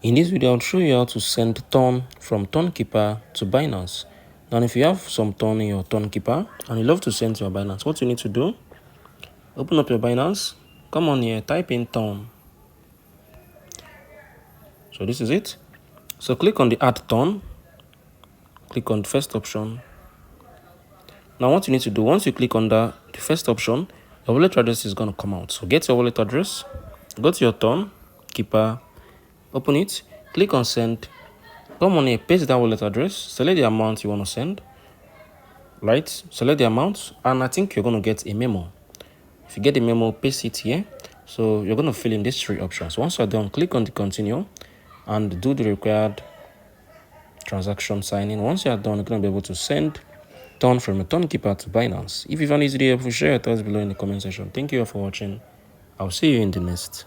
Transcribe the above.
In this video, I'll show you how to send Ton from Tonkeeper to Binance. Now, if you have some Ton in your Tonkeeper and you love to send to your Binance, what you need to do, open up your Binance, come on here, type in Ton. So this is it. So click on the Add Ton, click on the first option. Now, what you need to do, once you click on the first option, your wallet address is going to come out. So get your wallet address, go to your Tonkeeper, open it, click on Send. Come on here, paste that wallet address, select the amount you want to send, right? Select the amount, and I think you're going to get a memo. If you get a memo, paste it here. So you're going to fill in these three options. Once you're done, click on the continue and do the required transaction signing. Once you're done, you're going to be able to send Ton from a Tonkeeper to Binance. If you found this video helpful, share your thoughts below in the comment section. Thank you all for watching. I'll see you in the next.